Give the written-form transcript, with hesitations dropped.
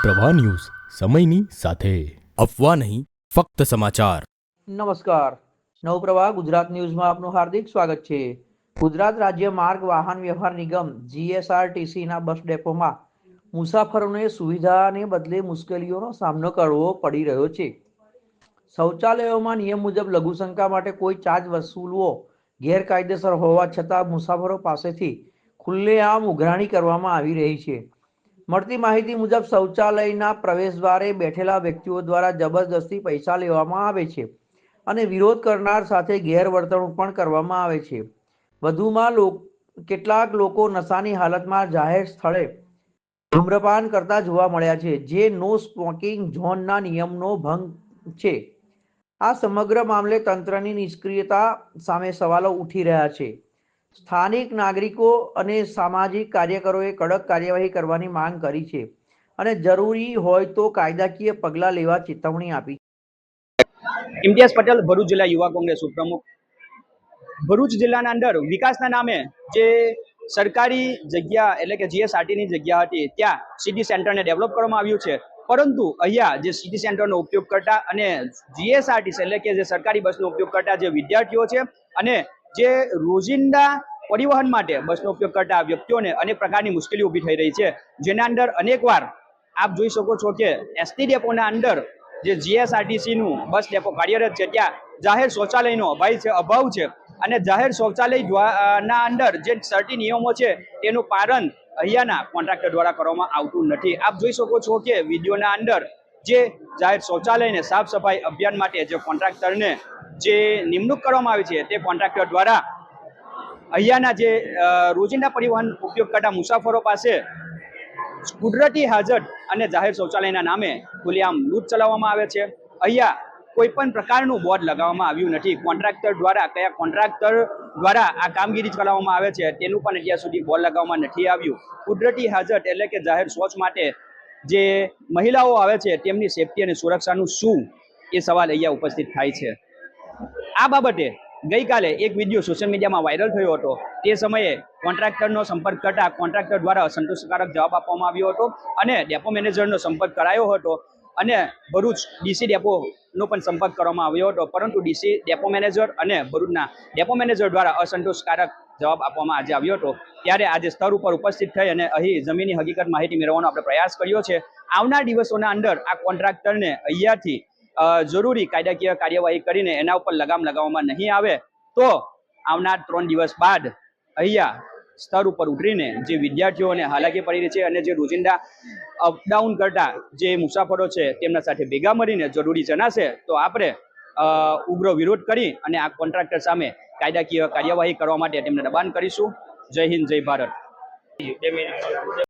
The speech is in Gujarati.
પ્રવાહ ન્યૂઝ સમયની સાથે અફવા નહીં ફક્ત સમાચાર। નમસ્કાર, નવપ્રવાહ ગુજરાત ન્યૂઝમાં આપનું હાર્દિક સ્વાગત છે। ગુજરાત રાજ્ય માર્ગ વાહન વ્યવહાર નિગમ જીએસઆરટીસીના બસ ડેપોમાં મુસાફરોને સુવિધાને બદલે મુશ્કેલીઓનો સામનો કરવો પડી રહ્યો છે। શૌચાલયોમાં નિયમ મુજબ લઘુશંકા માટે કોઈ ચાર્જ વસૂલવો ગેરકાયદેસર હોવા છતાં મુસાફરો પાસેથી ખુલ્લેઆમ ઉઘરાણી કરવામાં આવી રહી છે। મળતી માહિતી મુજબ શૌચાલયના પ્રવેશદ્વારે બેઠેલા વ્યક્તિઓ દ્વારા જબરદસ્તી પૈસા લેવામાં આવે છે અને વિરોધ કરનાર સાથે ગેરવર્તણૂક પણ કરવામાં આવે છે। વધુમાં કેટલાક લોકો નશાની હાલતમાં જાહેર સ્થળે ધૂમ્રપાન કરતા જોવા મળ્યા છે, જે નો સ્મોકિંગ ઝોનના નિયમનો ભંગ છે। આ સમગ્ર મામલે તંત્રની નિષ્ક્રિયતા સામે સવાલો ઉઠી રહ્યા છે। સ્થાનિક નાગરિકો અને સામાજિક કાર્યકરોએ કડક કાર્યવાહી કરવાની માંગ કરી છે અને જરૂરી હોય તો કાયદાકીય પગલાં લેવા ચેતવણી આપી। ઇમ્તિયાઝ પટેલ, ભરૂચ જિલ્લા યુવા કોંગ્રેસ ઉપપ્રમુખ। ભરૂચ જિલ્લાના અંદર વિકાસના નામે જે સરકારી જગ્યા એટલે કે જીએસઆરટીની જગ્યા હતી ત્યાં સિટી સેન્ટરને ડેવલપ કરવામાં આવ્યું છે, પરંતુ અહીંયા જે સિટી સેન્ટરનો ઉપયોગ કરતા અને જીએસઆરટીસી એટલે કે જે સરકારી બસનો ઉપયોગ કરતા જે વિદ્યાર્થીઓ છે અને જે રોજિંદા પરિવહન માટે બસનો ઉપયોગ કરતા વ્યક્તિઓને અનેક પ્રકારની મુશ્કેલીઓ ઊભી થઈ રહી છે, જેના અંદર અનેકવાર આપ જોઈ શકો છો કે એસટી ડેપોના અંદર જે જીએસઆરટીસીનું બસ ડેપો કાર્યરત છે ત્યાં જાહેર શૌચાલયનો અભાવ છે અને જાહેર શૌચાલય ના અંદર જે સર્ટી નિયમો છે તેનું પાલન અહીંયાના કોન્ટ્રાક્ટર દ્વારા કરવામાં આવતું નથી। આપ જોઈ શકો છો કે વિડીયોના અંદર જે જાહેર શૌચાલયને સાફ સફાઈ અભિયાન માટે જે કોન્ટ્રાક્ટરને જે નિમણૂક કરવામાં આવી છે તે કોન્ટ્રાક્ટર દ્વારા અહીંયાના જે રોજિંદા પરિવહન ઉપયોગ કરતા મુસાફરો પાસે કુદરતી હાજત અને જાહેર શૌચાલયના નામે ખુલ્લેઆમ લૂંટ ચલાવવામાં આવે છે। અહીંયા કોઈ પણ પ્રકારનું બોર્ડ લગાવવામાં આવ્યું નથી। કોન્ટ્રાક્ટર દ્વારા કયા કોન્ટ્રાક્ટર દ્વારા આ કામગીરી ચલાવવામાં આવે છે તેનું પણ અત્યાર સુધી બોર્ડ લગાવવામાં નથી આવ્યું। કુદરતી હાજત એટલે કે જાહેર શૌચ માટે જે મહિલાઓ આવે છે તેમની સેફટી અને સુરક્ષાનું શું એ સવાલ અહીંયા ઉપસ્થિત થાય છે। આ બાબતે ગઈકાલે એક વિડીયો સોશિયલ મીડિયામાં વાયરલ થયો હતો। તે સમયે કોન્ટ્રાક્ટરનો સંપર્ક કરતા કોન્ટ્રાક્ટર દ્વારા અસંતોષકારક જવાબ આપવામાં આવ્યો હતો અને ડેપો મેનેજરનો સંપર્ક કરાયો હતો અને ભરૂચ ડીસી ડેપોનો પણ સંપર્ક કરવામાં આવ્યો હતો, પરંતુ ડીસી ડેપો મેનેજર અને ભરૂચના ડેપો મેનેજર દ્વારા અસંતોષકારક જવાબ આપવામાં આજે આવ્યો હતો। ત્યારે આજે સ્થળ ઉપર ઉપસ્થિત થઈ અને અહીં જમીનની હકીકત માહિતી મેળવવાનો આપણે પ્રયાસ કર્યો છે। આવનાર દિવસોના અંદર આ કોન્ટ્રાક્ટરને અહીંયાથી જરૂરી કાયદાકીય કાર્યવાહી કરીને એના ઉપર લગામ લગાવવામાં નહીં આવે તો આવનાર 3 દિવસ બાદ અહીંયા સ્તર ઉપર ઉતરીને જે વિદ્યાર્થીઓને હાલાકી પડી રહી છે અને જે રોજિંદા અપડાઉન કરતા જે મુસાફરો છે તેમના સાથે ભેગા મળીને જરૂરી જણાશે તો આપણે ઉગ્ર વિરોધ કરી અને આ કોન્ટ્રાક્ટર સામે કાયદાકીય કાર્યવાહી કરવા માટે તેમને દબાણ કરીશું। જય હિન્દ, જય ભારત।